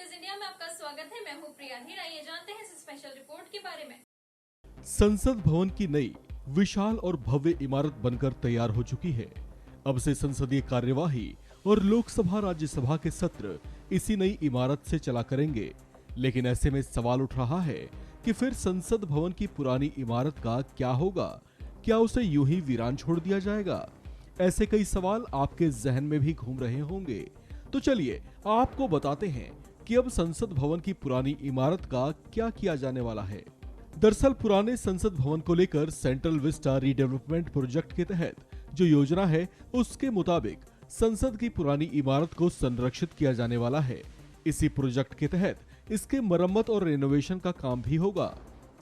News India में आपका स्वागत है। मैं हूं प्रिया धीर। आइए जानते हैं इस स्पेशल रिपोर्ट के बारे में। संसद भवन की नई विशाल और भव्य इमारत बनकर तैयार हो चुकी है। अब से संसदीय कार्यवाही और लोकसभा राज्यसभा के सत्र इसी नई इमारत से चला करेंगे। लेकिन ऐसे में सवाल उठ रहा है कि फिर संसद भवन की पुरानी इमारत का क्या होगा? क्या उसे यूं ही वीरान छोड़ दिया जाएगा? ऐसे कई सवाल आपके जहन में भी घूम रहे होंगे। तो चलिए आपको बताते हैं कि अब संसद भवन की पुरानी इमारत का क्या किया जाने वाला है। दरअसल पुराने संसद भवन को लेकर सेंट्रल विस्टा रीडेवलपमेंट प्रोजेक्ट के तहत जो योजना है उसके मुताबिक संसद की पुरानी इमारत को संरक्षित किया जाने वाला है। इसी प्रोजेक्ट के तहत इसके मरम्मत और रेनोवेशन का काम भी होगा।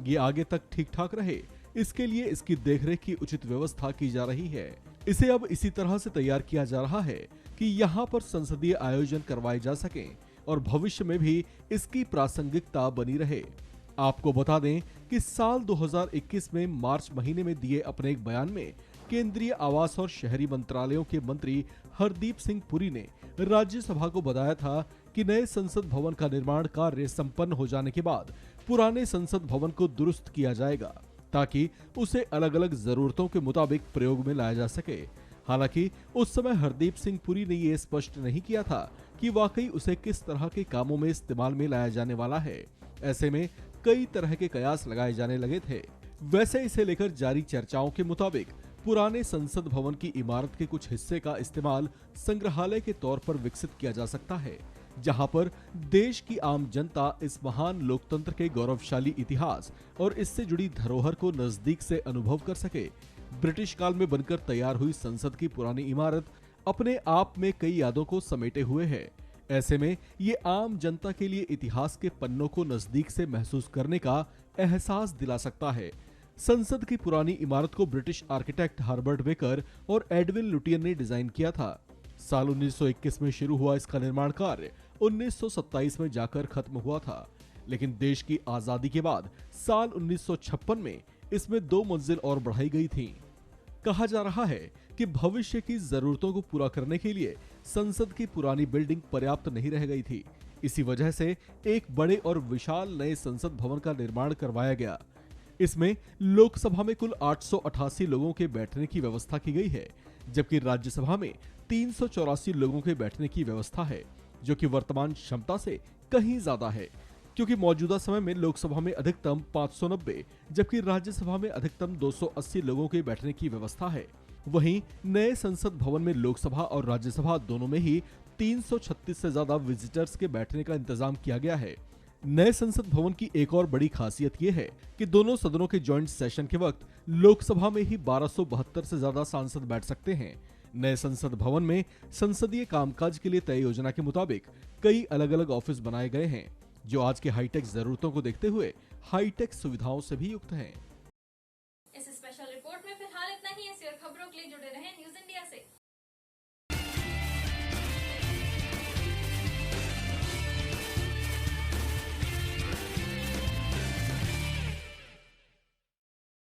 ये आगे तक ठीक ठाक रहे, इसके लिए इसकी देखरेख की उचित व्यवस्था की जा रही है। इसे अब इसी तरह से तैयार किया जा रहा है कि यहाँ पर संसदीय आयोजन करवाए जा सकें और भविष्य में भी इसकी प्रासंगिकता बनी रहे। आपको बता दें कि साल 2021 में मार्च महीने में दिए अपने एक बयान में केंद्रीय आवास और शहरी मंत्रालयों के मंत्री हरदीप सिंह पुरी ने राज्यसभा को बताया था कि नए संसद भवन का निर्माण कार्य संपन्न हो जाने के बाद पुराने संसद भवन को दुरुस्त किया जाएगा ताकि उसे अलग अलग जरूरतों के मुताबिक प्रयोग में लाया जा सके। हालांकि उस समय हरदीप सिंह पुरी ने ये स्पष्ट नहीं किया था कि वाकई उसे किस तरह के कामों में इस्तेमाल में लाया जाने वाला है। ऐसे में कई तरह के कयास लगाए जाने लगे थे। वैसे इसे लेकर जारी चर्चाओं के मुताबिक पुराने संसद भवन की इमारत के कुछ हिस्से का इस्तेमाल संग्रहालय के तौर पर विकसित किया जा सकता है, जहां पर देश की आम जनता इस महान लोकतंत्र के गौरवशाली इतिहास और इससे जुड़ी धरोहर को नजदीक से अनुभव कर सके। ब्रिटिश काल में बनकर तैयार हुई संसद की पुरानी इमारत अपने आप में कई यादों को समेटे हुए है। ऐसे में ये आम जनता के लिए इतिहास के पन्नों को नजदीक से महसूस करने का एहसास दिला सकता है। संसद की पुरानी इमारत को ब्रिटिश आर्किटेक्ट हर्बर्ट बेकर और एडविन लुटियन ने डिजाइन किया था। साल 1921 में शुरू हुआ इसका निर्माण कार्य 1927 में जाकर खत्म हुआ था, लेकिन देश की आजादी के बाद साल 1956 में इसमें 2 मंजिल और बढ़ाई गई थी। कहा जा रहा है कि भविष्य की जरूरतों को पूरा करने के लिए संसद की पुरानी बिल्डिंग पर्याप्त नहीं रह गई थी। इसी वजह से एक बड़े और विशाल नए संसद भवन का निर्माण करवाया गया। इसमें लोकसभा में कुल 888 लोगों के बैठने की व्यवस्था की गई है, जबकि राज्यसभा में 384 लोगों के बैठने की व्यवस्था है, जो कि वर्तमान क्षमता से कहीं ज्यादा है, क्योंकि मौजूदा समय में लोकसभा में अधिकतम 590 जबकि राज्यसभा में अधिकतम 280 लोगों के बैठने की व्यवस्था है। वहीं नए संसद भवन में लोकसभा और राज्यसभा दोनों में ही 336 से ज्यादा विजिटर्स के बैठने का इंतजाम किया गया है। नए संसद भवन की एक और बड़ी खासियत ये है कि दोनों सदनों के जॉइंट सेशन के वक्त लोकसभा में ही 1272 से ज्यादा सांसद बैठ सकते हैं। नए संसद भवन में संसदीय कामकाज के लिए तय योजना के मुताबिक कई अलग अलग ऑफिस बनाए गए हैं, जो आज के हाईटेक जरूरतों को देखते हुए हाईटेक सुविधाओं से भी युक्त हैं। इस स्पेशल रिपोर्ट में फिलहाल इतना ही। ऐसी और खबरों के लिए जुड़े रहें